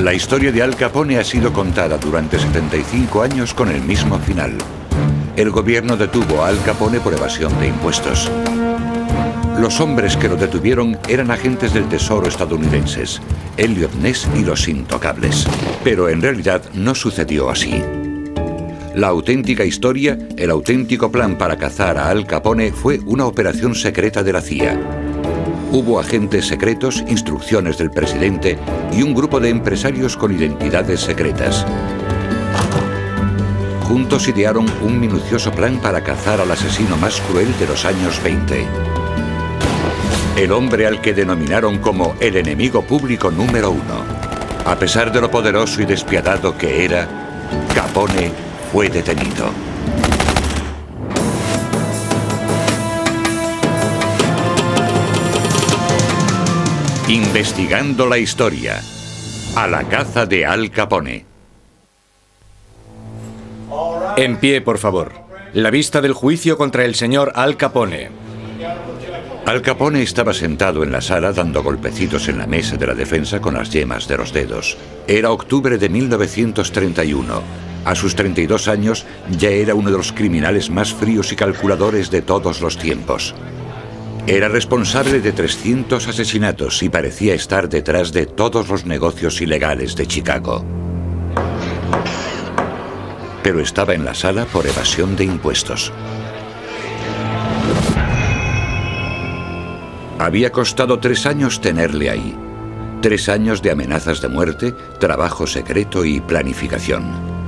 La historia de Al Capone ha sido contada durante 75 años con el mismo final. El gobierno detuvo a Al Capone por evasión de impuestos. Los hombres que lo detuvieron eran agentes del Tesoro estadounidenses, Elliot Ness y los Intocables. Pero en realidad no sucedió así. La auténtica historia, el auténtico plan para cazar a Al Capone fue una operación secreta de la CIA. Hubo agentes secretos, instrucciones del presidente y un grupo de empresarios con identidades secretas. Juntos idearon un minucioso plan para cazar al asesino más cruel de los años 20. El hombre al que denominaron como el enemigo público número 1. A pesar de lo poderoso y despiadado que era, Capone fue detenido. Investigando la historia. A la caza de Al Capone. En pie, por favor. La vista del juicio contra el señor Al Capone. Al Capone estaba sentado en la sala dando golpecitos en la mesa de la defensa con las yemas de los dedos. Era octubre de 1931. A sus 32 años ya era uno de los criminales más fríos y calculadores de todos los tiempos. Era responsable de 300 asesinatos y parecía estar detrás de todos los negocios ilegales de Chicago. Pero estaba en la sala por evasión de impuestos. Había costado 3 años tenerle ahí. 3 años de amenazas de muerte, trabajo secreto y planificación.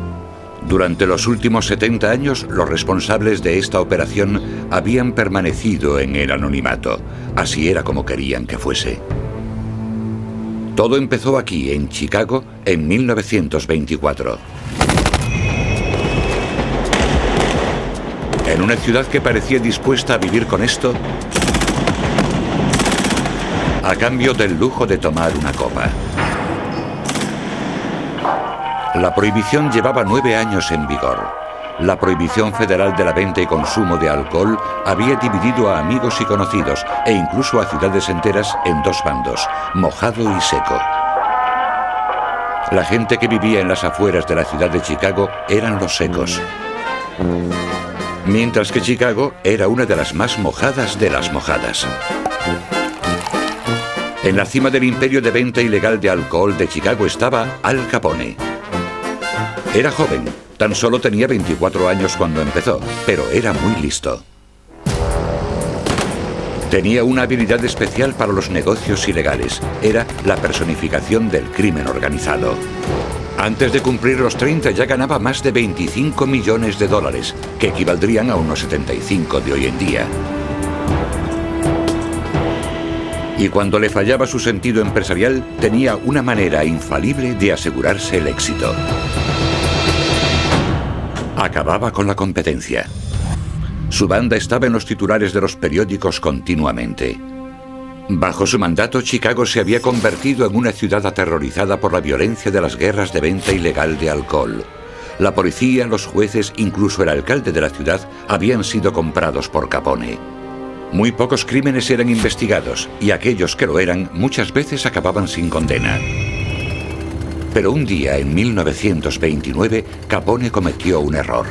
Durante los últimos 70 años, los responsables de esta operación habían permanecido en el anonimato. Así era como querían que fuese. Todo empezó aquí, en Chicago, en 1924. En una ciudad que parecía dispuesta a vivir con esto, a cambio del lujo de tomar una copa. La prohibición llevaba 9 años en vigor. La prohibición federal de la venta y consumo de alcohol había dividido a amigos y conocidos, e incluso a ciudades enteras, en 2 bandos, mojado y seco. La gente que vivía en las afueras de la ciudad de Chicago eran los secos. Mientras que Chicago era una de las más mojadas de las mojadas. En la cima del imperio de venta ilegal de alcohol de Chicago estaba Al Capone. Era joven, tan solo tenía 24 años cuando empezó, pero era muy listo. Tenía una habilidad especial para los negocios ilegales. Era la personificación del crimen organizado. Antes de cumplir los 30 ya ganaba más de 25 millones de dólares, que equivaldrían a unos 75 de hoy en día. Y cuando le fallaba su sentido empresarial, tenía una manera infalible de asegurarse el éxito. Acababa con la competencia. Su banda estaba en los titulares de los periódicos continuamente. Bajo su mandato, Chicago se había convertido en una ciudad aterrorizada por la violencia de las guerras de venta ilegal de alcohol. La policía, los jueces, incluso el alcalde de la ciudad, habían sido comprados por Capone. Muy pocos crímenes eran investigados, y aquellos que lo eran muchas veces acababan sin condena. Pero un día, en 1929, Capone cometió un error.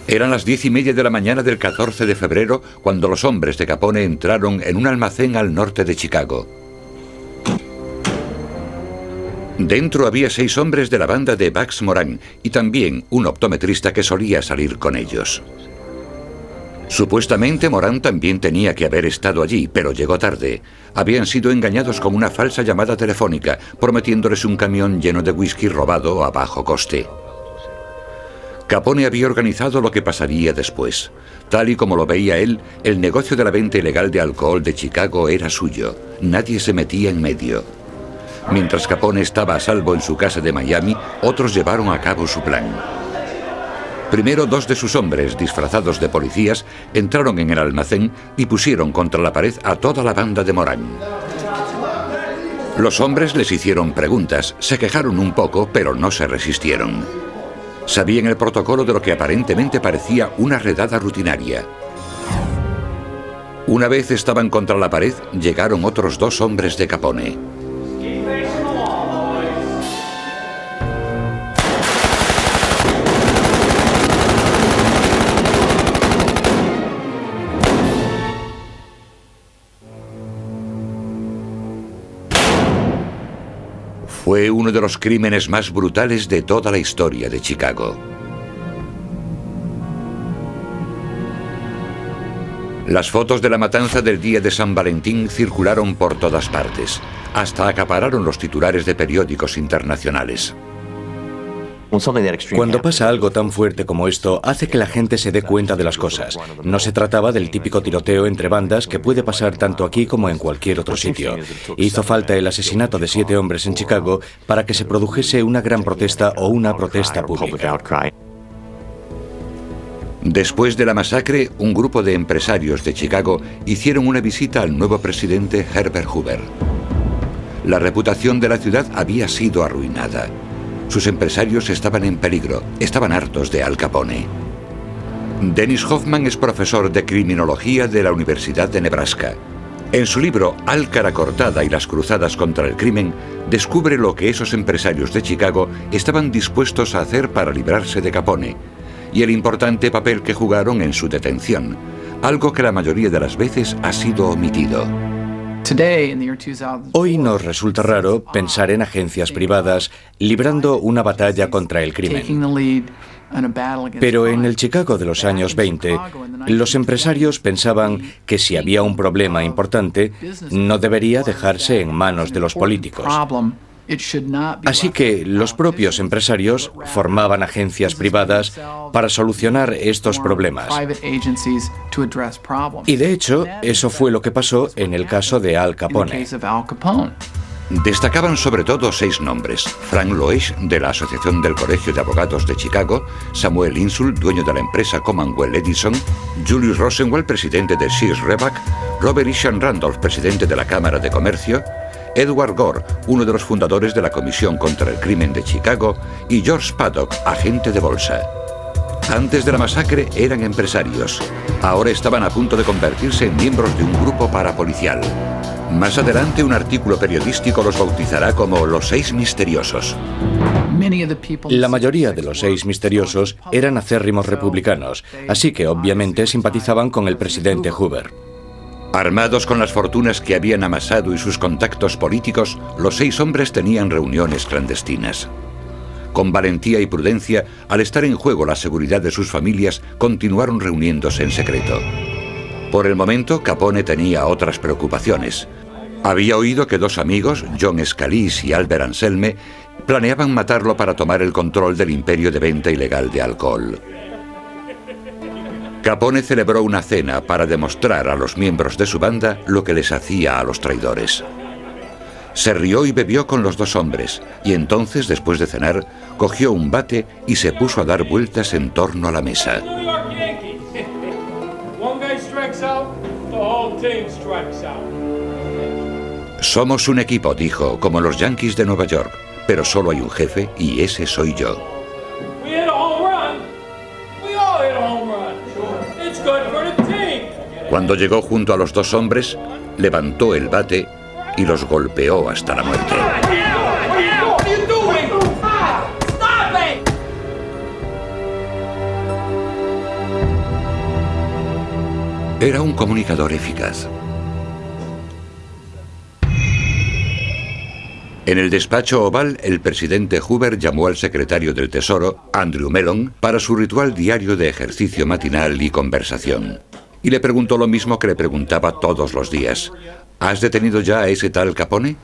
Eran las 10:30 de la mañana del 14 de febrero cuando los hombres de Capone entraron en un almacén al norte de Chicago. Dentro había 6 hombres de la banda de Bugs Moran y también un optometrista que solía salir con ellos. Supuestamente Moran también tenía que haber estado allí, pero llegó tarde. Habían sido engañados con una falsa llamada telefónica, prometiéndoles un camión lleno de whisky robado a bajo coste. Capone había organizado lo que pasaría después. Tal y como lo veía él, el negocio de la venta ilegal de alcohol de Chicago era suyo. Nadie se metía en medio. Mientras Capone estaba a salvo en su casa de Miami, otros llevaron a cabo su plan. Primero, 2 de sus hombres, disfrazados de policías, entraron en el almacén y pusieron contra la pared a toda la banda de Moran. Los hombres les hicieron preguntas, se quejaron un poco, pero no se resistieron. Sabían el protocolo de lo que aparentemente parecía una redada rutinaria. Una vez estaban contra la pared, llegaron otros 2 hombres de Capone. Fue uno de los crímenes más brutales de toda la historia de Chicago. Las fotos de la matanza del día de San Valentín circularon por todas partes, hasta acapararon los titulares de periódicos internacionales. Cuando pasa algo tan fuerte como esto, hace que la gente se dé cuenta de las cosas. No se trataba del típico tiroteo entre bandas que puede pasar tanto aquí como en cualquier otro sitio. Hizo falta el asesinato de 7 hombres en Chicago para que se produjese una gran protesta o una protesta pública. Después de la masacre, un grupo de empresarios de Chicago hicieron una visita al nuevo presidente Herbert Hoover. La reputación de la ciudad había sido arruinada. Sus empresarios estaban en peligro, estaban hartos de Al Capone. Dennis Hoffman es profesor de criminología de la Universidad de Nebraska. En su libro Al cara cortada y las cruzadas contra el crimen, descubre lo que esos empresarios de Chicago estaban dispuestos a hacer para librarse de Capone y el importante papel que jugaron en su detención, algo que la mayoría de las veces ha sido omitido. Hoy nos resulta raro pensar en agencias privadas librando una batalla contra el crimen. Pero en el Chicago de los años 20, los empresarios pensaban que si había un problema importante, no debería dejarse en manos de los políticos. Así que los propios empresarios formaban agencias privadas para solucionar estos problemas. Y de hecho, eso fue lo que pasó en el caso de Al Capone. Destacaban sobre todo 6 nombres: Frank Loesch, de la Asociación del Colegio de Abogados de Chicago; Samuel Insull, dueño de la empresa Commonwealth Edison; Julius Rosenwald, presidente de Sears Roebuck; Robert Isham Randolph, presidente de la Cámara de Comercio; Edward Gore, uno de los fundadores de la Comisión contra el Crimen de Chicago; y George Paddock, agente de bolsa. Antes de la masacre eran empresarios. Ahora estaban a punto de convertirse en miembros de un grupo parapolicial. Más adelante, un artículo periodístico los bautizará como los 6 misteriosos. La mayoría de los 6 misteriosos eran acérrimos republicanos, así que obviamente simpatizaban con el presidente Hoover. Armados con las fortunas que habían amasado y sus contactos políticos, los 6 hombres tenían reuniones clandestinas. Con valentía y prudencia, al estar en juego la seguridad de sus familias, continuaron reuniéndose en secreto. Por el momento, Capone tenía otras preocupaciones. Había oído que 2 amigos, John Scalise y Albert Anselme, planeaban matarlo para tomar el control del imperio de venta ilegal de alcohol. Capone celebró una cena para demostrar a los miembros de su banda lo que les hacía a los traidores. Se rió y bebió con los 2 hombres, y entonces, después de cenar, cogió un bate y se puso a dar vueltas en torno a la mesa. Somos un equipo, dijo, como los Yankees de Nueva York, pero solo hay un jefe y ese soy yo. Cuando llegó junto a los 2 hombres, levantó el bate y los golpeó hasta la muerte. Era un comunicador eficaz. En el despacho oval, el presidente Hoover llamó al secretario del Tesoro, Andrew Mellon, para su ritual diario de ejercicio matinal y conversación. Y le preguntó lo mismo que le preguntaba todos los días: ¿has detenido ya a ese tal Capone?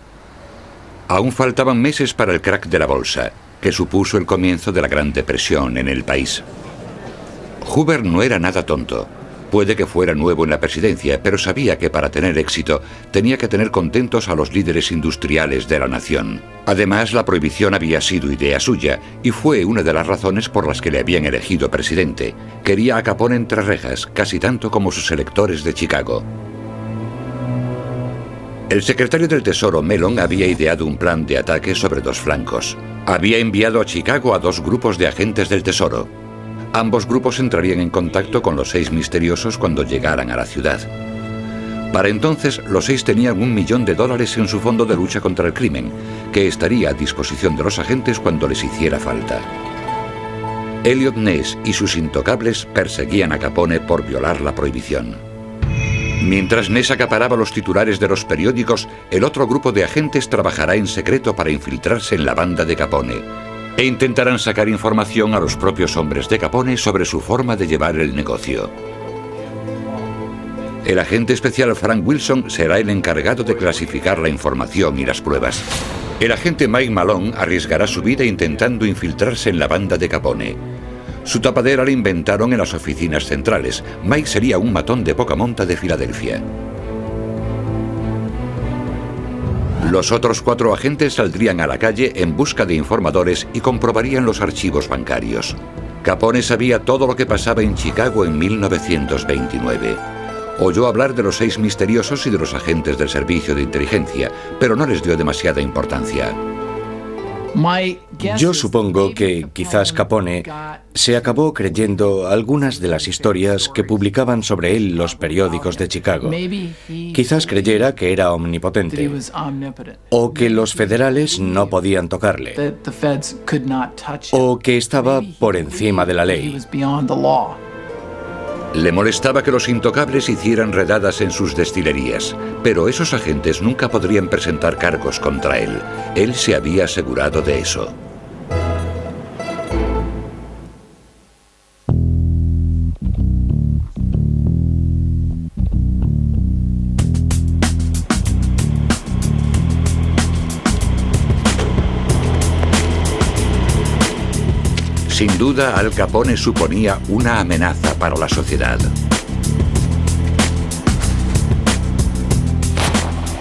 Aún faltaban meses para el crack de la bolsa, que supuso el comienzo de la Gran Depresión en el país. Hoover no era nada tonto. Puede que fuera nuevo en la presidencia, pero sabía que para tener éxito tenía que tener contentos a los líderes industriales de la nación. Además, la prohibición había sido idea suya y fue una de las razones por las que le habían elegido presidente. Quería a Capone entre rejas, casi tanto como sus electores de Chicago. El secretario del Tesoro, Mellon, había ideado un plan de ataque sobre 2 flancos. Había enviado a Chicago a 2 grupos de agentes del Tesoro. Ambos grupos entrarían en contacto con los 6 misteriosos cuando llegaran a la ciudad. Para entonces, los 6 tenían $1 millón en su fondo de lucha contra el crimen, que estaría a disposición de los agentes cuando les hiciera falta. Elliot Ness y sus intocables perseguían a Capone por violar la prohibición. Mientras Ness acaparaba los titulares de los periódicos, el otro grupo de agentes trabajará en secreto para infiltrarse en la banda de Capone e intentarán sacar información a los propios hombres de Capone sobre su forma de llevar el negocio. El agente especial Frank Wilson será el encargado de clasificar la información y las pruebas. El agente Mike Malone arriesgará su vida intentando infiltrarse en la banda de Capone. Su tapadera la inventaron en las oficinas centrales. Mike sería un matón de poca monta de Filadelfia. Los otros 4 agentes saldrían a la calle en busca de informadores y comprobarían los archivos bancarios. Capone sabía todo lo que pasaba en Chicago en 1929. Oyó hablar de los 6 misteriosos y de los agentes del servicio de inteligencia, pero no les dio demasiada importancia. Yo supongo que quizás Capone se acabó creyendo algunas de las historias que publicaban sobre él los periódicos de Chicago. Quizás creyera que era omnipotente o que los federales no podían tocarle o que estaba por encima de la ley. Le molestaba que los intocables hicieran redadas en sus destilerías, pero esos agentes nunca podrían presentar cargos contra él. Él se había asegurado de eso. Sin duda, Al Capone suponía una amenaza para la sociedad.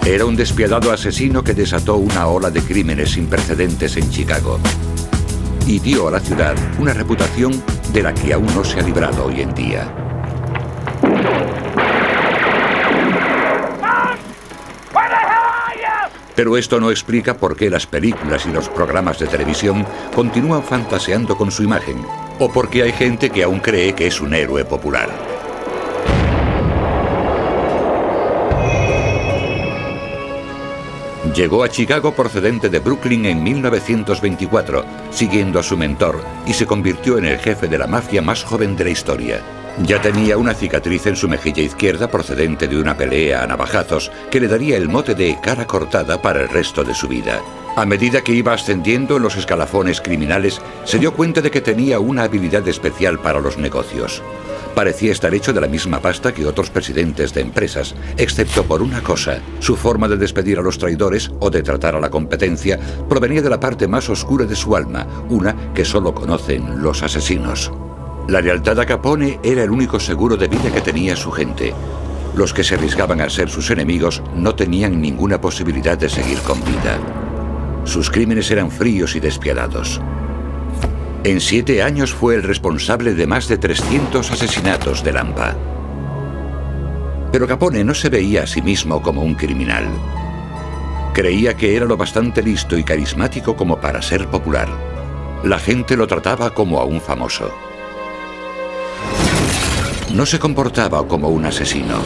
Era un despiadado asesino que desató una ola de crímenes sin precedentes en Chicago y dio a la ciudad una reputación de la que aún no se ha librado hoy en día. Pero esto no explica por qué las películas y los programas de televisión continúan fantaseando con su imagen, o por qué hay gente que aún cree que es un héroe popular. Llegó a Chicago procedente de Brooklyn en 1924, siguiendo a su mentor, y se convirtió en el jefe de la mafia más joven de la historia. Ya tenía una cicatriz en su mejilla izquierda procedente de una pelea a navajazos que le daría el mote de cara cortada para el resto de su vida. A medida que iba ascendiendo en los escalafones criminales, se dio cuenta de que tenía una habilidad especial para los negocios. Parecía estar hecho de la misma pasta que otros presidentes de empresas, excepto por una cosa: su forma de despedir a los traidores o de tratar a la competencia provenía de la parte más oscura de su alma, una que solo conocen los asesinos. La lealtad a Capone era el único seguro de vida que tenía su gente. Los que se arriesgaban a ser sus enemigos no tenían ninguna posibilidad de seguir con vida. Sus crímenes eran fríos y despiadados. En 7 años fue el responsable de más de 300 asesinatos de Lampa. Pero Capone no se veía a sí mismo como un criminal. Creía que era lo bastante listo y carismático como para ser popular. La gente lo trataba como a un famoso. No se comportaba como un asesino.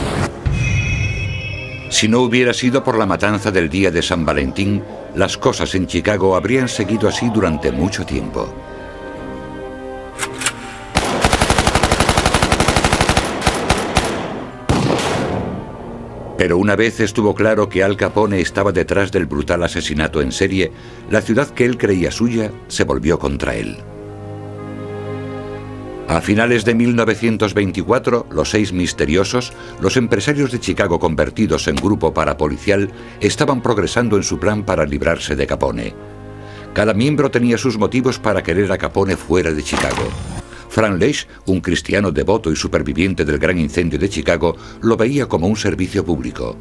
Si no hubiera sido por la matanza del día de San Valentín, las cosas en Chicago habrían seguido así durante mucho tiempo. Pero una vez estuvo claro que Al Capone estaba detrás del brutal asesinato en serie, la ciudad que él creía suya se volvió contra él. A finales de 1924, los 6 misteriosos, los empresarios de Chicago convertidos en grupo parapolicial, estaban progresando en su plan para librarse de Capone. Cada miembro tenía sus motivos para querer a Capone fuera de Chicago. Frank Leach, un cristiano devoto y superviviente del gran incendio de Chicago, lo veía como un servicio público.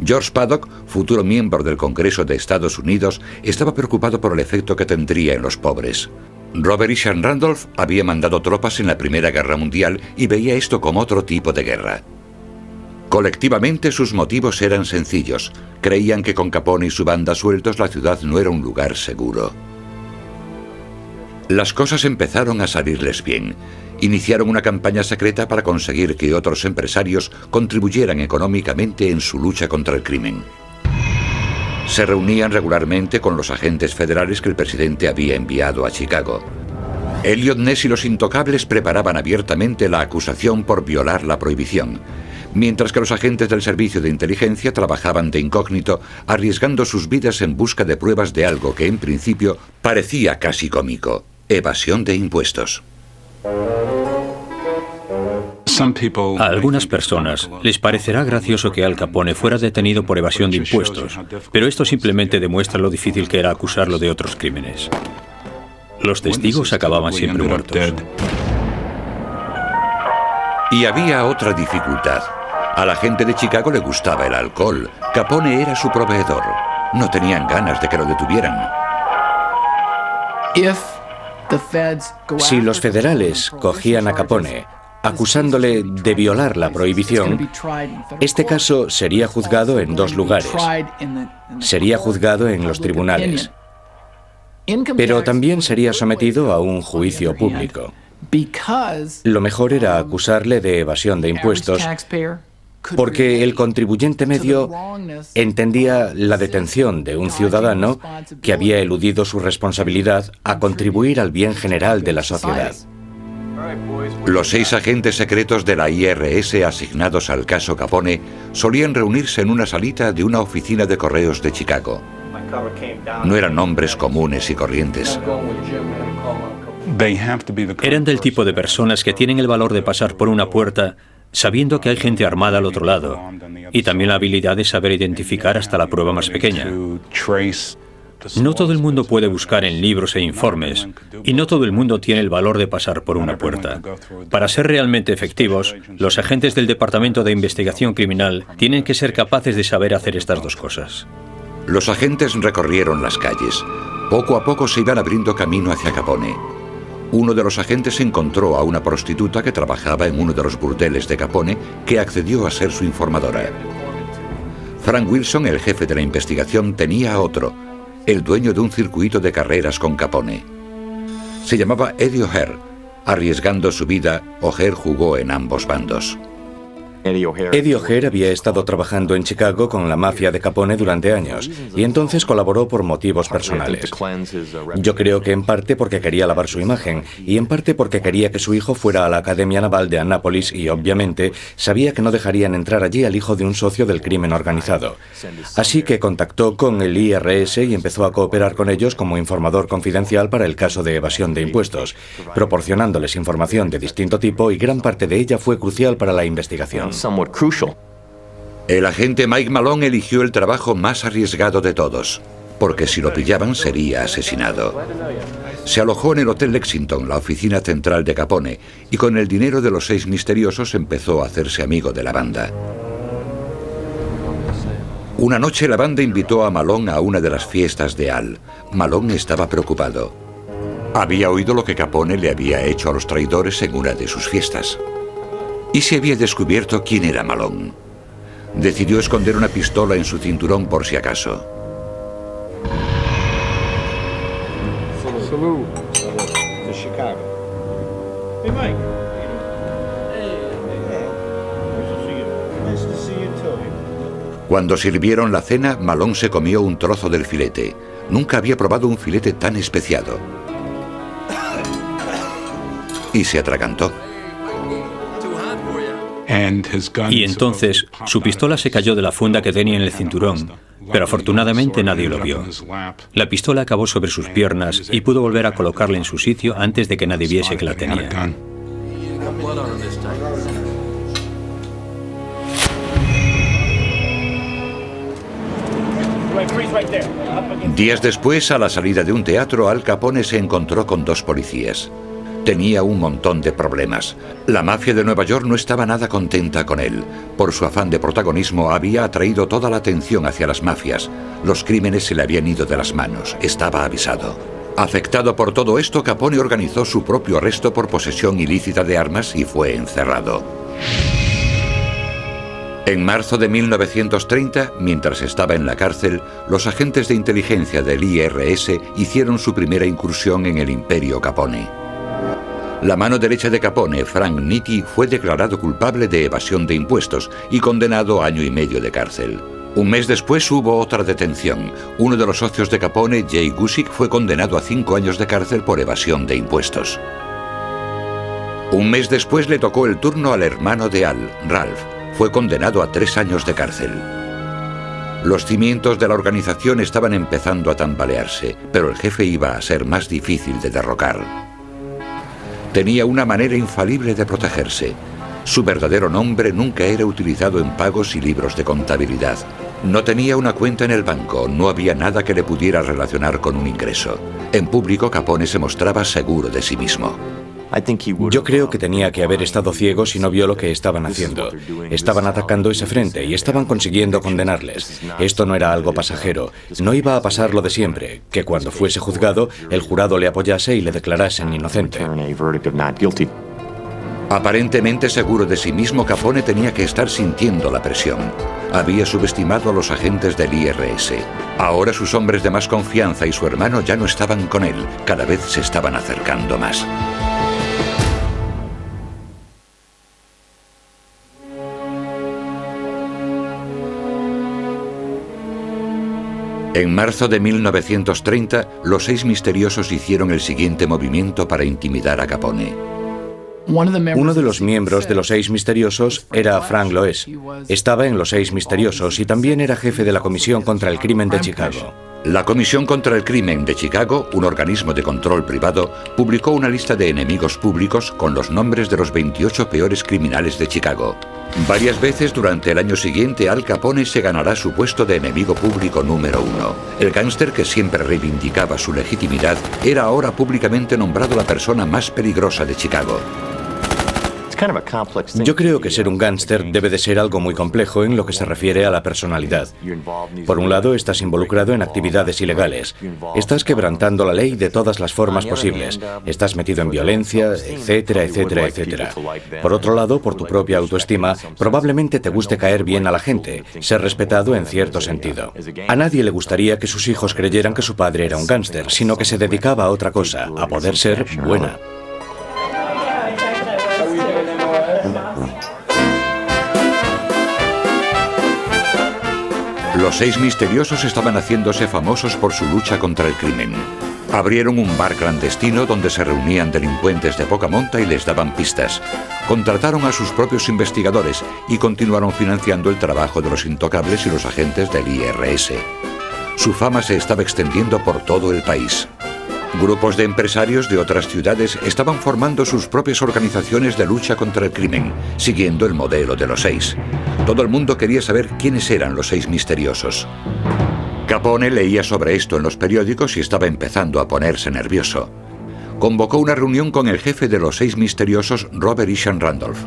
George Paddock, futuro miembro del Congreso de Estados Unidos, estaba preocupado por el efecto que tendría en los pobres. Robert Isham Randolph había mandado tropas en la Primera Guerra Mundial y veía esto como otro tipo de guerra. Colectivamente sus motivos eran sencillos. Creían que con Capone y su banda sueltos la ciudad no era un lugar seguro. Las cosas empezaron a salirles bien. Iniciaron una campaña secreta para conseguir que otros empresarios contribuyeran económicamente en su lucha contra el crimen. Se reunían regularmente con los agentes federales que el presidente había enviado a Chicago. Elliot Ness y los intocables preparaban abiertamente la acusación por violar la prohibición. mientras que los agentes del servicio de inteligencia trabajaban de incógnito, arriesgando sus vidas en busca de pruebas de algo que en principio parecía casi cómico: evasión de impuestos. A algunas personas les parecerá gracioso que Al Capone fuera detenido por evasión de impuestos, pero esto simplemente demuestra lo difícil que era acusarlo de otros crímenes. Los testigos acababan siempre muertos. Y había otra dificultad. A la gente de Chicago le gustaba el alcohol. Capone era su proveedor. No tenían ganas de que lo detuvieran. Si los federales cogían a Capone acusándole de violar la prohibición, este caso sería juzgado en dos lugares. Sería juzgado en los tribunales, pero también sería sometido a un juicio público. Lo mejor era acusarle de evasión de impuestos, porque el contribuyente medio entendía la detención de un ciudadano que había eludido su responsabilidad a contribuir al bien general de la sociedad. Los 6 agentes secretos de la IRS asignados al caso Capone solían reunirse en una salita de una oficina de correos de Chicago. No eran hombres comunes y corrientes. Eran del tipo de personas que tienen el valor de pasar por una puerta sabiendo que hay gente armada al otro lado, y también la habilidad de saber identificar hasta la prueba más pequeña. No todo el mundo puede buscar en libros e informes, y no todo el mundo tiene el valor de pasar por una puerta. Para ser realmente efectivos, los agentes del Departamento de Investigación Criminal tienen que ser capaces de saber hacer estas dos cosas. Los agentes recorrieron las calles. Poco a poco se iban abriendo camino hacia Capone. Uno de los agentes encontró a una prostituta que trabajaba en uno de los burdeles de Capone, que accedió a ser su informadora. Frank Wilson, el jefe de la investigación, tenía a otro, el dueño de un circuito de carreras con Capone. Se llamaba Eddie O'Hare. Arriesgando su vida, O'Hare jugó en ambos bandos. Eddie O'Hare había estado trabajando en Chicago con la mafia de Capone durante años y entonces colaboró por motivos personales. Yo creo que en parte porque quería lavar su imagen y en parte porque quería que su hijo fuera a la Academia Naval de Annapolis y obviamente sabía que no dejarían entrar allí al hijo de un socio del crimen organizado. Así que contactó con el IRS y empezó a cooperar con ellos como informador confidencial para el caso de evasión de impuestos, proporcionándoles información de distinto tipo, y gran parte de ella fue crucial para la investigación. El agente Mike Malone eligió el trabajo más arriesgado de todos, porque si lo pillaban sería asesinado. Se alojó en el Hotel Lexington, la oficina central de Capone, y con el dinero de los 6 misteriosos empezó a hacerse amigo de la banda. Una noche la banda invitó a Malone a una de las fiestas de Al. Malone estaba preocupado. Había oído lo que Capone le había hecho a los traidores en una de sus fiestas. Y se había descubierto quién era Malone. Decidió esconder una pistola en su cinturón por si acaso. Cuando sirvieron la cena, Malone se comió un trozo del filete. Nunca había probado un filete tan especiado. Y se atragantó. Y entonces su pistola se cayó de la funda que tenía en el cinturón, pero afortunadamente nadie lo vio. La pistola acabó sobre sus piernas y pudo volver a colocarla en su sitio antes de que nadie viese que la tenía. Días después, a la salida de un teatro, Al Capone se encontró con 2 policías. Tenía un montón de problemas. La mafia de Nueva York no estaba nada contenta con él. Por su afán de protagonismo había atraído toda la atención hacia las mafias. Los crímenes se le habían ido de las manos. Estaba avisado. Afectado por todo esto, Capone organizó su propio arresto por posesión ilícita de armas y fue encerrado. En marzo de 1930, mientras estaba en la cárcel, los agentes de inteligencia del IRS hicieron su primera incursión en el imperio Capone. La mano derecha de Capone, Frank Nitti, fue declarado culpable de evasión de impuestos y condenado a 1 año y medio de cárcel. Un mes después hubo otra detención. Uno de los socios de Capone, Jay Gusick, fue condenado a 5 años de cárcel por evasión de impuestos. Un mes después le tocó el turno al hermano de Al, Ralph. fue condenado a 3 años de cárcel. Los cimientos de la organización estaban empezando a tambalearse, pero el jefe iba a ser más difícil de derrocar. Tenía una manera infalible de protegerse. Su verdadero nombre nunca era utilizado en pagos y libros de contabilidad. No tenía una cuenta en el banco, no había nada que le pudiera relacionar con un ingreso. En público, Capone se mostraba seguro de sí mismo. Yo creo que tenía que haber estado ciego si no vio lo que estaban haciendo. Estaban atacando ese frente y estaban consiguiendo condenarles. Esto no era algo pasajero. No iba a pasar lo de siempre, que cuando fuese juzgado, el jurado le apoyase y le declarasen inocente. Aparentemente seguro de sí mismo, Capone tenía que estar sintiendo la presión. Había subestimado a los agentes del IRS. Ahora sus hombres de más confianza y su hermano ya no estaban con él. Cada vez se estaban acercando más. En marzo de 1930, los 6 misteriosos hicieron el siguiente movimiento para intimidar a Capone. Uno de los miembros de los 6 misteriosos era Frank Loes. Estaba en los 6 misteriosos y también era jefe de la Comisión contra el Crimen de Chicago. La Comisión contra el Crimen de Chicago, un organismo de control privado, publicó una lista de enemigos públicos con los nombres de los 28 peores criminales de Chicago. Varias veces durante el año siguiente, Al Capone se ganará su puesto de enemigo público número 1. El gángster, que siempre reivindicaba su legitimidad, era ahora públicamente nombrado la persona más peligrosa de Chicago. Yo creo que ser un gángster debe de ser algo muy complejo en lo que se refiere a la personalidad. Por un lado, estás involucrado en actividades ilegales. Estás quebrantando la ley de todas las formas posibles. Estás metido en violencia, etcétera, etcétera, etcétera. Por otro lado, por tu propia autoestima, probablemente te guste caer bien a la gente, ser respetado en cierto sentido. A nadie le gustaría que sus hijos creyeran que su padre era un gángster, sino que se dedicaba a otra cosa, a poder ser buena. Los 6 misteriosos estaban haciéndose famosos por su lucha contra el crimen. Abrieron un bar clandestino donde se reunían delincuentes de poca monta y les daban pistas. Contrataron a sus propios investigadores y continuaron financiando el trabajo de los intocables y los agentes del IRS. Su fama se estaba extendiendo por todo el país. Grupos de empresarios de otras ciudades estaban formando sus propias organizaciones de lucha contra el crimen, siguiendo el modelo de los 6. Todo el mundo quería saber quiénes eran los 6 misteriosos. Capone leía sobre esto en los periódicos y estaba empezando a ponerse nervioso. Convocó una reunión con el jefe de los 6 misteriosos, Robert Isham Randolph.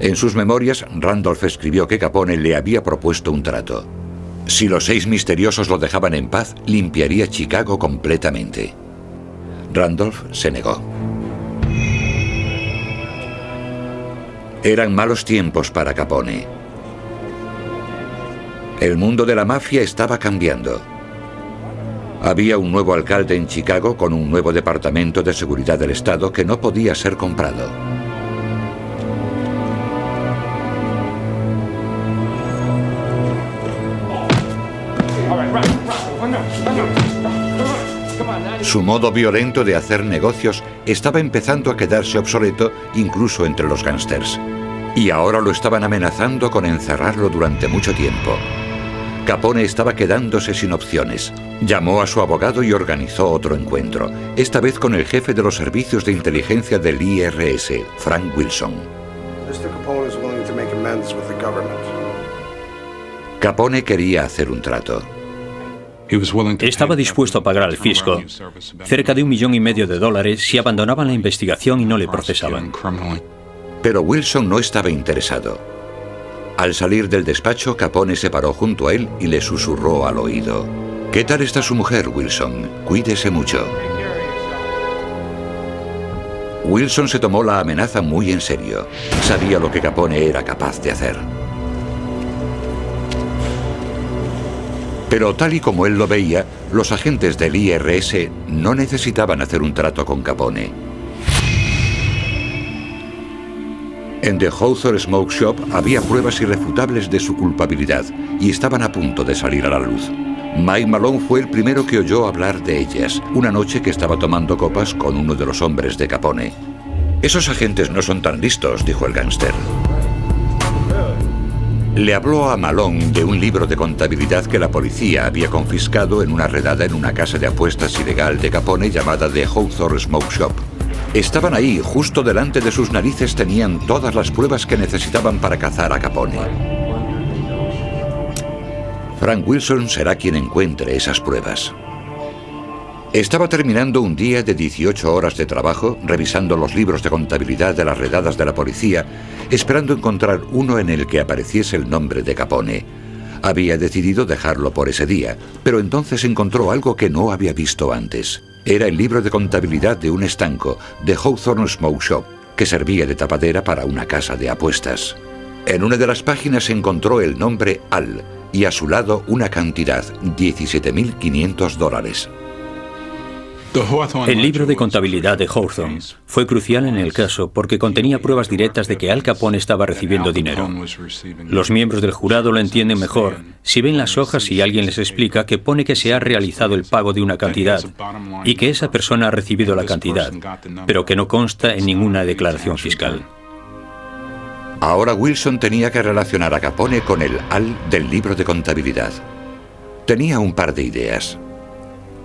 En sus memorias, Randolph escribió que Capone le había propuesto un trato. Si los 6 misteriosos lo dejaban en paz, limpiaría Chicago completamente. Randolph se negó. Eran malos tiempos para Capone. El mundo de la mafia estaba cambiando. Había un nuevo alcalde en Chicago con un nuevo departamento de seguridad del Estado que no podía ser comprado. Su modo violento de hacer negocios estaba empezando a quedarse obsoleto incluso entre los gángsters. Y ahora lo estaban amenazando con encerrarlo durante mucho tiempo. Capone estaba quedándose sin opciones. Llamó a su abogado y organizó otro encuentro, esta vez con el jefe de los servicios de inteligencia del IRS, Frank Wilson. Capone quería hacer un trato. Estaba dispuesto a pagar al fisco cerca de $1,5 millones si abandonaban la investigación y no le procesaban. Pero Wilson no estaba interesado. Al salir del despacho, Capone se paró junto a él y le susurró al oído: ¿Qué tal está su mujer, Wilson? Cuídese mucho. Wilson se tomó la amenaza muy en serio. Sabía lo que Capone era capaz de hacer. Pero tal y como él lo veía, los agentes del IRS no necesitaban hacer un trato con Capone. En The Hawthorne Smoke Shop había pruebas irrefutables de su culpabilidad y estaban a punto de salir a la luz. Mike Malone fue el primero que oyó hablar de ellas, una noche que estaba tomando copas con uno de los hombres de Capone. «Esos agentes no son tan listos», dijo el gángster. Le habló a Malone de un libro de contabilidad que la policía había confiscado en una redada en una casa de apuestas ilegal de Capone llamada The Hawthorne Smoke Shop. Estaban ahí, justo delante de sus narices tenían todas las pruebas que necesitaban para cazar a Capone. Frank Wilson será quien encuentre esas pruebas. Estaba terminando un día de 18 horas de trabajo, revisando los libros de contabilidad de las redadas de la policía, esperando encontrar uno en el que apareciese el nombre de Capone. Había decidido dejarlo por ese día, pero entonces encontró algo que no había visto antes. Era el libro de contabilidad de un estanco, de Hawthorne Smoke Shop, que servía de tapadera para una casa de apuestas. En una de las páginas encontró el nombre Al, y a su lado una cantidad, $17.500. El libro de contabilidad de Hawthorne fue crucial en el caso porque contenía pruebas directas de que Al Capone estaba recibiendo dinero. Los miembros del jurado lo entienden mejor si ven las hojas y alguien les explica que pone que se ha realizado el pago de una cantidad y que esa persona ha recibido la cantidad, pero que no consta en ninguna declaración fiscal. Ahora Wilson tenía que relacionar a Capone con el Al del libro de contabilidad. Tenía un par de ideas.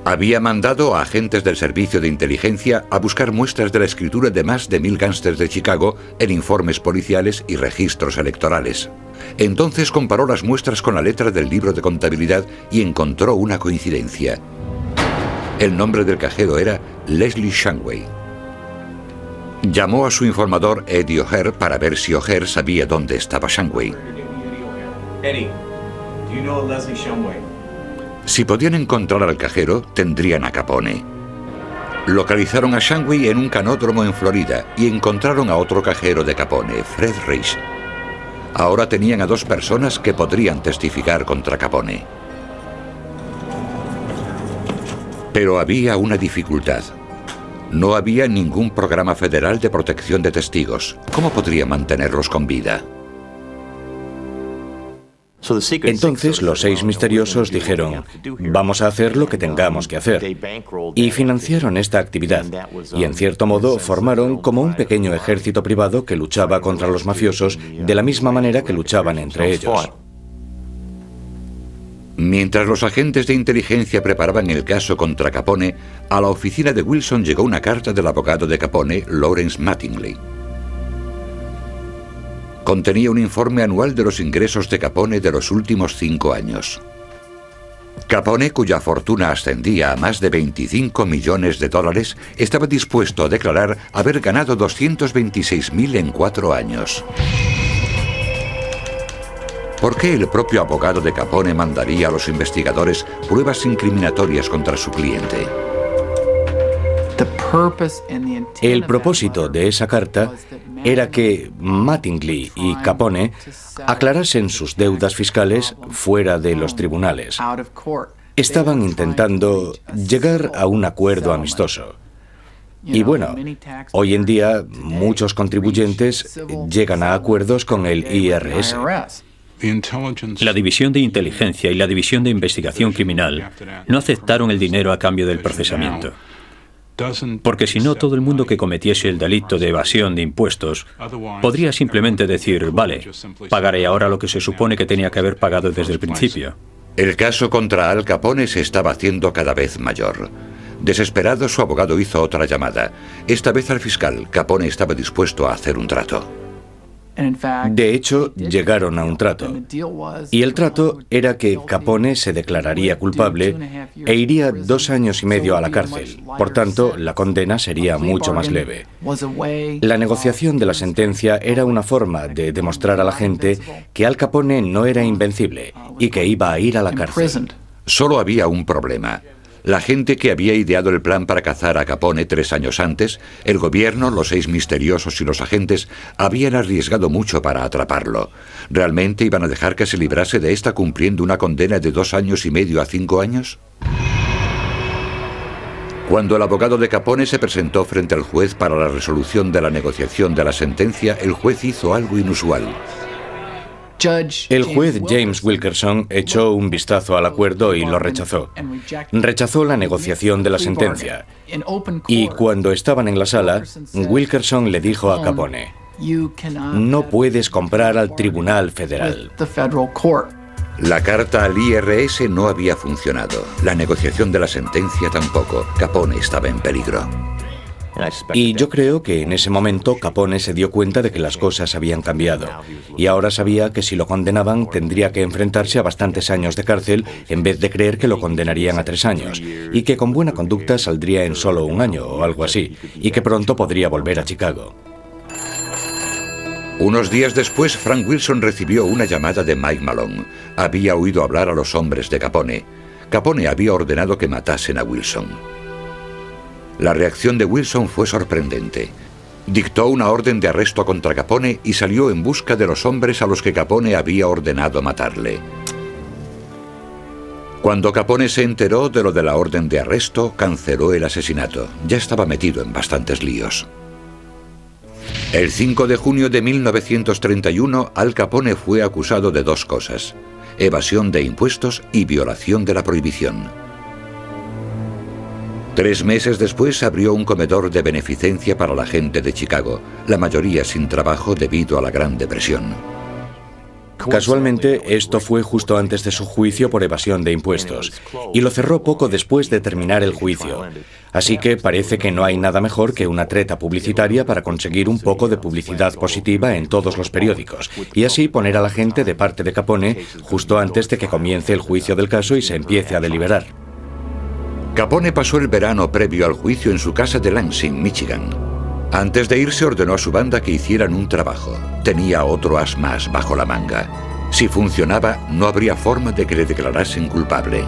Había mandado a agentes del servicio de inteligencia a buscar muestras de la escritura de más de 1000 gángsters de Chicago en informes policiales y registros electorales. Entonces comparó las muestras con la letra del libro de contabilidad y encontró una coincidencia. El nombre del cajero era Leslie Shanway. Llamó a su informador Eddie O'Hare para ver si O'Hare sabía dónde estaba Shanway. Eddie, do you know Leslie Shanway? Si podían encontrar al cajero, tendrían a Capone. Localizaron a Shanway en un canódromo en Florida y encontraron a otro cajero de Capone, Fred Rich. Ahora tenían a 2 personas que podrían testificar contra Capone. Pero había una dificultad. No había ningún programa federal de protección de testigos. ¿Cómo podría mantenerlos con vida? Entonces los 6 misteriosos dijeron, vamos a hacer lo que tengamos que hacer. Y financiaron esta actividad. Y en cierto modo formaron como un pequeño ejército privado que luchaba contra los mafiosos de la misma manera que luchaban entre ellos. Mientras los agentes de inteligencia preparaban el caso contra Capone, a la oficina de Wilson llegó una carta del abogado de Capone, Lawrence Mattingly. Contenía un informe anual de los ingresos de Capone de los últimos 5 años. Capone, cuya fortuna ascendía a más de $25 millones, estaba dispuesto a declarar haber ganado $226.000 en 4 años. ¿Por qué el propio abogado de Capone mandaría a los investigadores pruebas incriminatorias contra su cliente? El propósito de esa carta era que Mattingly y Capone aclarasen sus deudas fiscales fuera de los tribunales. Estaban intentando llegar a un acuerdo amistoso. Y bueno, hoy en día muchos contribuyentes llegan a acuerdos con el IRS. La División de Inteligencia y la División de Investigación Criminal no aceptaron el dinero a cambio del procesamiento. Porque si no, todo el mundo que cometiese el delito de evasión de impuestos podría simplemente decir, vale, pagaré ahora lo que se supone que tenía que haber pagado desde el principio. El caso contra Al Capone se estaba haciendo cada vez mayor. Desesperado, su abogado hizo otra llamada. Esta vez al fiscal. Capone estaba dispuesto a hacer un trato. De hecho, llegaron a un trato. Y el trato era que Capone se declararía culpable e iría 2 años y medio a la cárcel. Por tanto, la condena sería mucho más leve. La negociación de la sentencia era una forma de demostrar a la gente que Al Capone no era invencible y que iba a ir a la cárcel. Solo había un problema. La gente que había ideado el plan para cazar a Capone 3 años antes, el gobierno, los 6 misteriosos y los agentes, habían arriesgado mucho para atraparlo. ¿Realmente iban a dejar que se librase de esta cumpliendo una condena de 2 años y medio a 5 años? Cuando el abogado de Capone se presentó frente al juez para la resolución de la negociación de la sentencia, el juez hizo algo inusual. El juez James Wilkerson echó un vistazo al acuerdo y lo rechazó. Rechazó la negociación de la sentencia. Y cuando estaban en la sala, Wilkerson le dijo a Capone, No puedes comprar al Tribunal Federal. La carta al IRS no había funcionado. La negociación de la sentencia tampoco. Capone estaba en peligro. Y yo creo que en ese momento Capone se dio cuenta de que las cosas habían cambiado. Y ahora sabía que si lo condenaban tendría que enfrentarse a bastantes años de cárcel en vez de creer que lo condenarían a 3 años. Y que con buena conducta saldría en solo 1 año o algo así. Y que pronto podría volver a Chicago. Unos días después, Frank Wilson recibió una llamada de Mike Malone. Había oído hablar a los hombres de Capone. Capone había ordenado que matasen a Wilson. La reacción de Wilson fue sorprendente. Dictó una orden de arresto contra Capone y salió en busca de los hombres a los que Capone había ordenado matarle. Cuando Capone se enteró de lo de la orden de arresto, canceló el asesinato. Ya estaba metido en bastantes líos. El 5 de junio de 1931, Al Capone fue acusado de 2 cosas: evasión de impuestos y violación de la prohibición. 3 meses después abrió un comedor de beneficencia para la gente de Chicago, la mayoría sin trabajo debido a la Gran Depresión. Casualmente, esto fue justo antes de su juicio por evasión de impuestos, y lo cerró poco después de terminar el juicio. Así que parece que no hay nada mejor que una treta publicitaria para conseguir un poco de publicidad positiva en todos los periódicos, y así poner a la gente de parte de Capone justo antes de que comience el juicio del caso y se empiece a deliberar. Capone pasó el verano previo al juicio en su casa de Lansing, Michigan. Antes de irse ordenó a su banda que hicieran un trabajo. Tenía otro as más bajo la manga. Si funcionaba, no habría forma de que le declarasen culpable.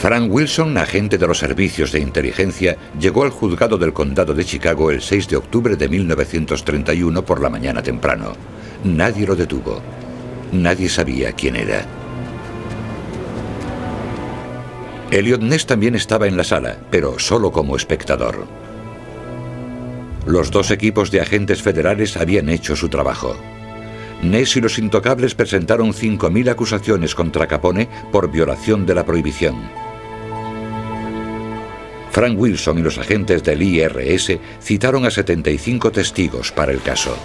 Frank Wilson, agente de los servicios de inteligencia, llegó al juzgado del condado de Chicago el 6 de octubre de 1931 por la mañana temprano. Nadie lo detuvo. Nadie sabía quién era. Elliot Ness también estaba en la sala, pero solo como espectador. Los 2 equipos de agentes federales habían hecho su trabajo. Ness y los intocables presentaron 5.000 acusaciones contra Capone por violación de la prohibición. Frank Wilson y los agentes del IRS citaron a 75 testigos para el caso.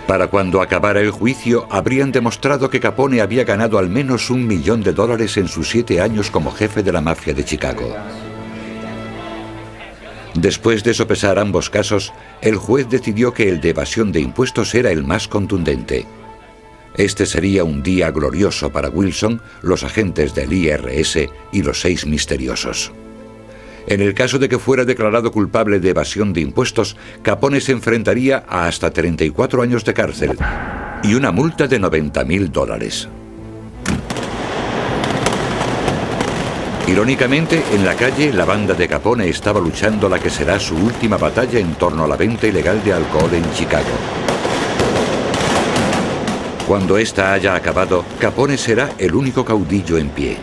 Para cuando acabara el juicio, habrían demostrado que Capone había ganado al menos $1 millón en sus 7 años como jefe de la mafia de Chicago. Después de sopesar ambos casos, el juez decidió que el de evasión de impuestos era el más contundente. Este sería un día glorioso para Wilson, los agentes del IRS y los 6 misteriosos. En el caso de que fuera declarado culpable de evasión de impuestos, Capone se enfrentaría a hasta 34 años de cárcel y una multa de $90.000. Irónicamente, en la calle, la banda de Capone estaba luchando la que será su última batalla en torno a la venta ilegal de alcohol en Chicago. Cuando esta haya acabado, Capone será el único caudillo en pie.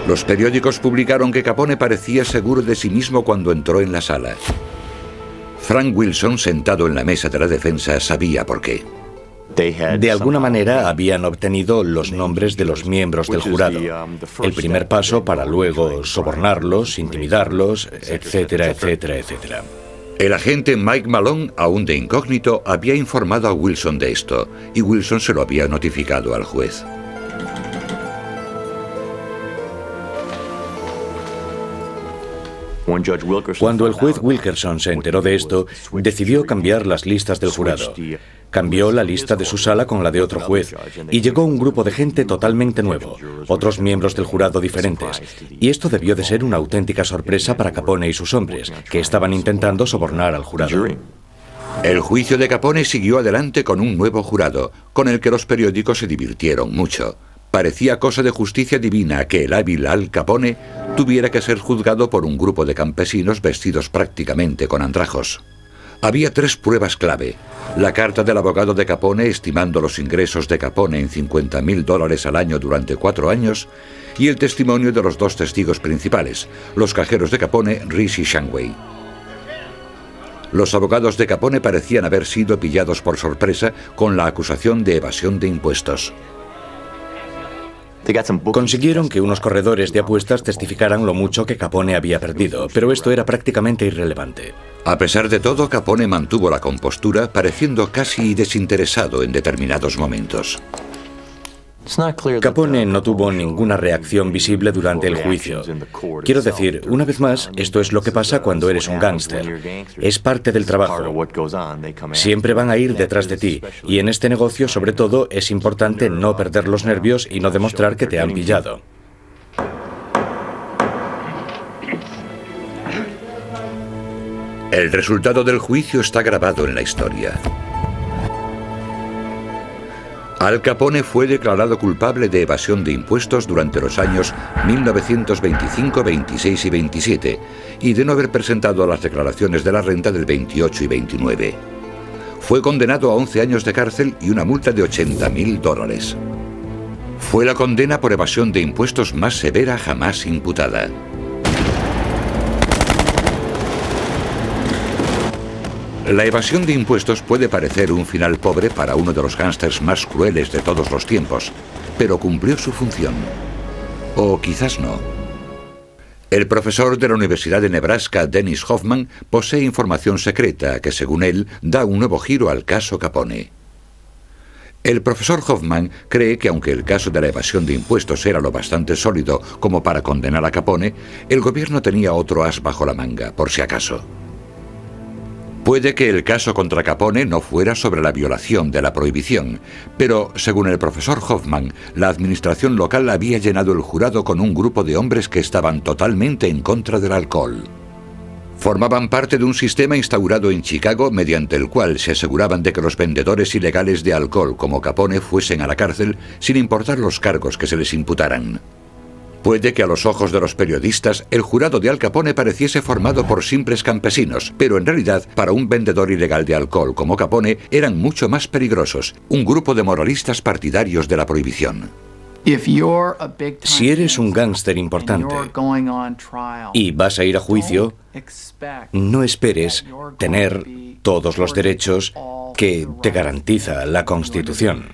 Los periódicos publicaron que Capone parecía seguro de sí mismo cuando entró en la sala. Frank Wilson, sentado en la mesa de la defensa, sabía por qué. De alguna manera habían obtenido los nombres de los miembros del jurado. El primer paso para luego sobornarlos, intimidarlos, etcétera, etcétera, etcétera. El agente Mike Malone, aún de incógnito, había informado a Wilson de esto, y Wilson se lo había notificado al juez. Cuando el juez Wilkerson se enteró de esto, decidió cambiar las listas del jurado. Cambió la lista de su sala con la de otro juez, y llegó un grupo de gente totalmente nuevo, otros miembros del jurado diferentes, y esto debió de ser una auténtica sorpresa para Capone y sus hombres, que estaban intentando sobornar al jurado. El juicio de Capone siguió adelante con un nuevo jurado, con el que los periódicos se divirtieron mucho. Parecía cosa de justicia divina que el hábil Al Capone tuviera que ser juzgado por un grupo de campesinos vestidos prácticamente con andrajos. Había 3 pruebas clave: la carta del abogado de Capone estimando los ingresos de Capone en $50.000 al año durante 4 años, y el testimonio de los 2 testigos principales, los cajeros de Capone, Reese y Shanway. Los abogados de Capone parecían haber sido pillados por sorpresa con la acusación de evasión de impuestos. Consiguieron que unos corredores de apuestas testificaran lo mucho que Capone había perdido, pero esto era prácticamente irrelevante. A pesar de todo, Capone mantuvo la compostura, pareciendo casi desinteresado en determinados momentos. Capone no tuvo ninguna reacción visible durante el juicio. Quiero decir, una vez más, esto es lo que pasa cuando eres un gángster. Es parte del trabajo. Siempre van a ir detrás de ti, y en este negocio, sobre todo, es importante no perder los nervios y no demostrar que te han pillado. El resultado del juicio está grabado en la historia. Al Capone fue declarado culpable de evasión de impuestos durante los años 1925, 26 y 27 y de no haber presentado las declaraciones de la renta del 28 y 29. Fue condenado a 11 años de cárcel y una multa de $80.000. Fue la condena por evasión de impuestos más severa jamás imputada. La evasión de impuestos puede parecer un final pobre para uno de los gángsters más crueles de todos los tiempos, pero cumplió su función. O quizás no. El profesor de la Universidad de Nebraska, Dennis Hoffman, posee información secreta que, según él, da un nuevo giro al caso Capone. El profesor Hoffman cree que aunque el caso de la evasión de impuestos era lo bastante sólido como para condenar a Capone, el gobierno tenía otro as bajo la manga, por si acaso. Puede que el caso contra Capone no fuera sobre la violación de la prohibición, pero, según el profesor Hoffman, la administración local había llenado el jurado con un grupo de hombres que estaban totalmente en contra del alcohol. Formaban parte de un sistema instaurado en Chicago mediante el cual se aseguraban de que los vendedores ilegales de alcohol como Capone fuesen a la cárcel sin importar los cargos que se les imputaran. Puede que a los ojos de los periodistas el jurado de Al Capone pareciese formado por simples campesinos, pero en realidad para un vendedor ilegal de alcohol como Capone eran mucho más peligrosos, un grupo de moralistas partidarios de la prohibición. Si eres un gángster importante y vas a ir a juicio, no esperes tener todos los derechos que te garantiza la Constitución.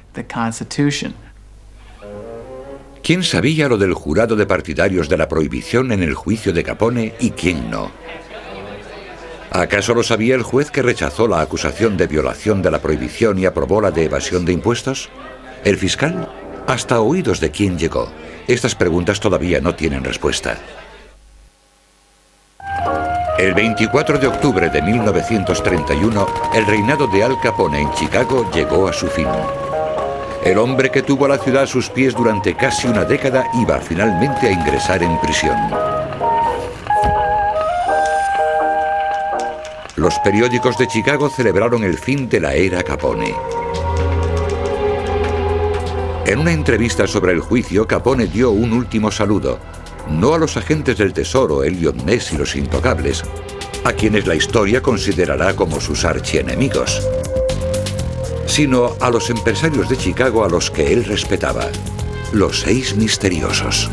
¿Quién sabía lo del jurado de partidarios de la prohibición en el juicio de Capone y quién no? ¿Acaso lo sabía el juez que rechazó la acusación de violación de la prohibición y aprobó la de evasión de impuestos? ¿El fiscal? ¿Hasta oídos de quién llegó? Estas preguntas todavía no tienen respuesta. El 24 de octubre de 1931, el reinado de Al Capone en Chicago llegó a su fin. El hombre que tuvo a la ciudad a sus pies durante casi una década iba finalmente a ingresar en prisión. Los periódicos de Chicago celebraron el fin de la era Capone. En una entrevista sobre el juicio, Capone dio un último saludo, no a los agentes del Tesoro, Elliot Ness y los Intocables, a quienes la historia considerará como sus archienemigos, sino a los empresarios de Chicago a los que él respetaba, los 6 misteriosos.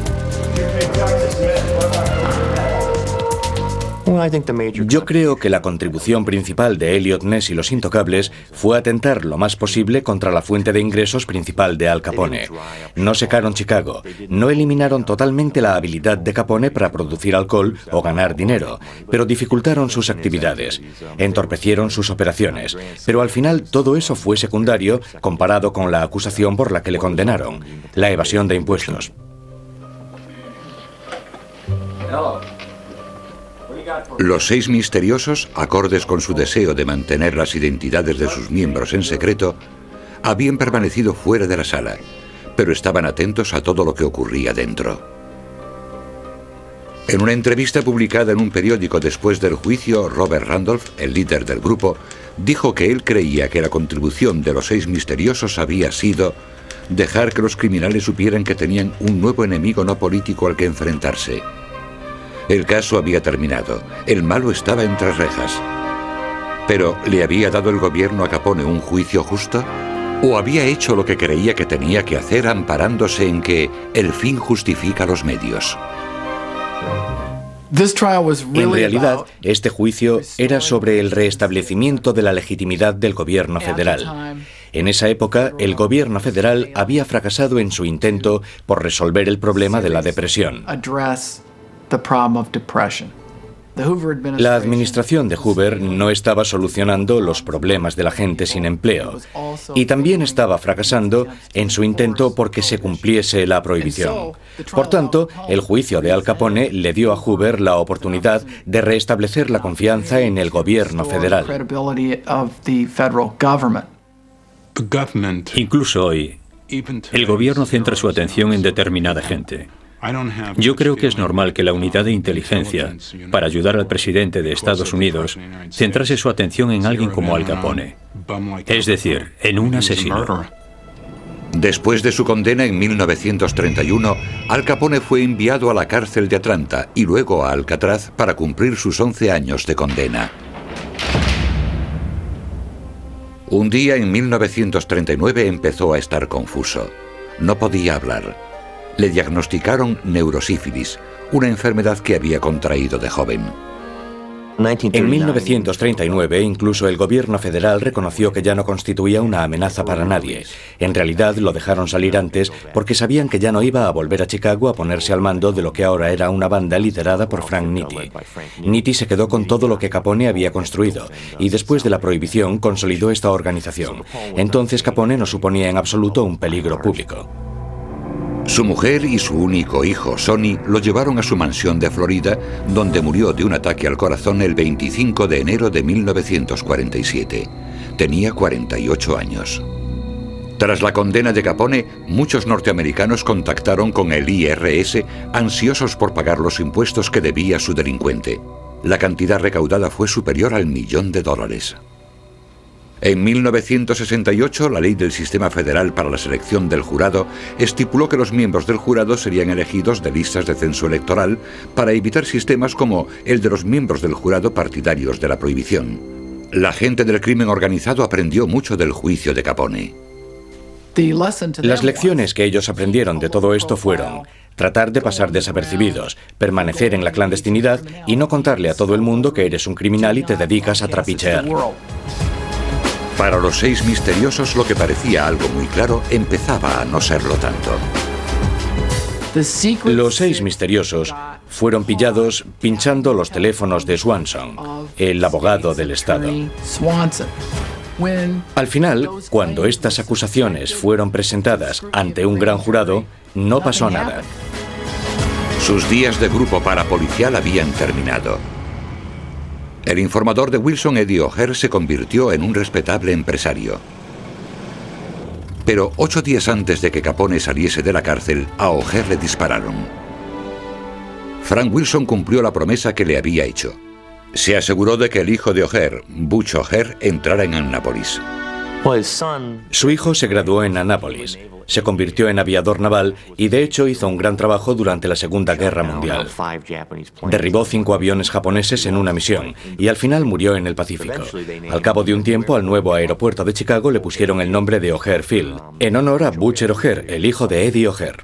Yo creo que la contribución principal de Elliot Ness y los Intocables fue atentar lo más posible contra la fuente de ingresos principal de Al Capone. No secaron Chicago, no eliminaron totalmente la habilidad de Capone para producir alcohol o ganar dinero, pero dificultaron sus actividades, entorpecieron sus operaciones, pero al final todo eso fue secundario comparado con la acusación por la que le condenaron, la evasión de impuestos. Los 6 misteriosos, acordes con su deseo de mantener las identidades de sus miembros en secreto, habían permanecido fuera de la sala, pero estaban atentos a todo lo que ocurría dentro. En una entrevista publicada en un periódico después del juicio, Robert Randolph, el líder del grupo, dijo que él creía que la contribución de los 6 misteriosos había sido dejar que los criminales supieran que tenían un nuevo enemigo no político al que enfrentarse. El caso había terminado. El malo estaba entre rejas. ¿Pero le había dado el gobierno a Capone un juicio justo? ¿O había hecho lo que creía que tenía que hacer amparándose en que el fin justifica los medios? En realidad, este juicio era sobre el restablecimiento de la legitimidad del gobierno federal. En esa época, el gobierno federal había fracasado en su intento por resolver el problema de la depresión. La administración de Hoover no estaba solucionando los problemas de la gente sin empleo y también estaba fracasando en su intento porque se cumpliese la prohibición. Por tanto, el juicio de Al Capone le dio a Hoover la oportunidad de restablecer la confianza en el gobierno federal. Incluso hoy, el gobierno centra su atención en determinada gente. Yo creo que es normal que la unidad de inteligencia, para ayudar al presidente de Estados Unidos, centrase su atención en alguien como Al Capone, es decir, en un asesino. Después de su condena en 1931, Al Capone fue enviado a la cárcel de Atlanta y luego a Alcatraz para cumplir sus 11 años de condena. Un día en 1939 empezó a estar confuso. No podía hablar. Le diagnosticaron neurosífilis, una enfermedad que había contraído de joven. En 1939, incluso el gobierno federal reconoció que ya no constituía una amenaza para nadie. En realidad, lo dejaron salir antes porque sabían que ya no iba a volver a Chicago a ponerse al mando de lo que ahora era una banda liderada por Frank Nitti. Nitti se quedó con todo lo que Capone había construido y después de la prohibición consolidó esta organización. Entonces Capone no suponía en absoluto un peligro público. Su mujer y su único hijo, Sonny, lo llevaron a su mansión de Florida, donde murió de un ataque al corazón el 25 de enero de 1947. Tenía 48 años. Tras la condena de Capone, muchos norteamericanos contactaron con el IRS, ansiosos por pagar los impuestos que debía su delincuente. La cantidad recaudada fue superior al $1.000.000. En 1968, la ley del Sistema Federal para la Selección del Jurado estipuló que los miembros del jurado serían elegidos de listas de censo electoral para evitar sistemas como el de los miembros del jurado partidarios de la prohibición. La gente del crimen organizado aprendió mucho del juicio de Capone. Las lecciones que ellos aprendieron de todo esto fueron tratar de pasar desapercibidos, permanecer en la clandestinidad y no contarle a todo el mundo que eres un criminal y te dedicas a trapichear. Para los 6 misteriosos, lo que parecía algo muy claro empezaba a no serlo tanto. Los 6 misteriosos fueron pillados pinchando los teléfonos de Swanson, el abogado del Estado. Al final, cuando estas acusaciones fueron presentadas ante un gran jurado, no pasó nada. Sus días de grupo parapolicial habían terminado. El informador de Wilson, Eddie O'Hare, se convirtió en un respetable empresario. Pero 8 días antes de que Capone saliese de la cárcel, a O'Hare le dispararon. Frank Wilson cumplió la promesa que le había hecho. Se aseguró de que el hijo de O'Hare, Butch O'Hare, entrara en Annapolis. Su hijo se graduó en Annapolis, se convirtió en aviador naval y de hecho hizo un gran trabajo durante la Segunda Guerra Mundial. Derribó 5 aviones japoneses en una misión y al final murió en el Pacífico. Al cabo de un tiempo, al nuevo aeropuerto de Chicago le pusieron el nombre de O'Hare Field, en honor a Butcher O'Hare, el hijo de Eddie O'Hare.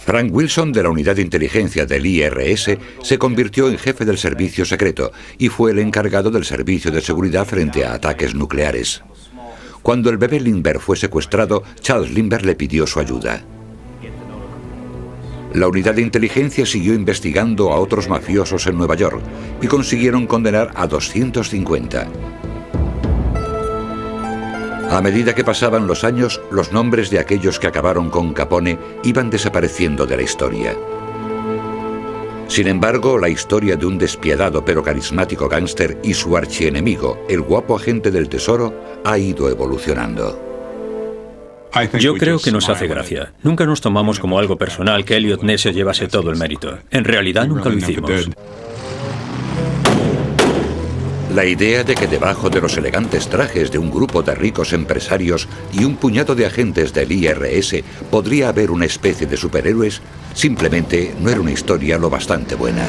Frank Wilson, de la unidad de inteligencia del IRS, se convirtió en jefe del servicio secreto y fue el encargado del servicio de seguridad frente a ataques nucleares. Cuando el bebé Lindbergh fue secuestrado, Charles Lindbergh le pidió su ayuda. La unidad de inteligencia siguió investigando a otros mafiosos en Nueva York y consiguieron condenar a 250. A medida que pasaban los años, los nombres de aquellos que acabaron con Capone iban desapareciendo de la historia. Sin embargo, la historia de un despiadado pero carismático gángster y su archienemigo, el guapo agente del tesoro, ha ido evolucionando. Yo creo que nos hace gracia. Nunca nos tomamos como algo personal que Elliot Ness se llevase todo el mérito. En realidad nunca lo hicimos. La idea de que debajo de los elegantes trajes de un grupo de ricos empresarios y un puñado de agentes del IRS podría haber una especie de superhéroes simplemente no era una historia lo bastante buena.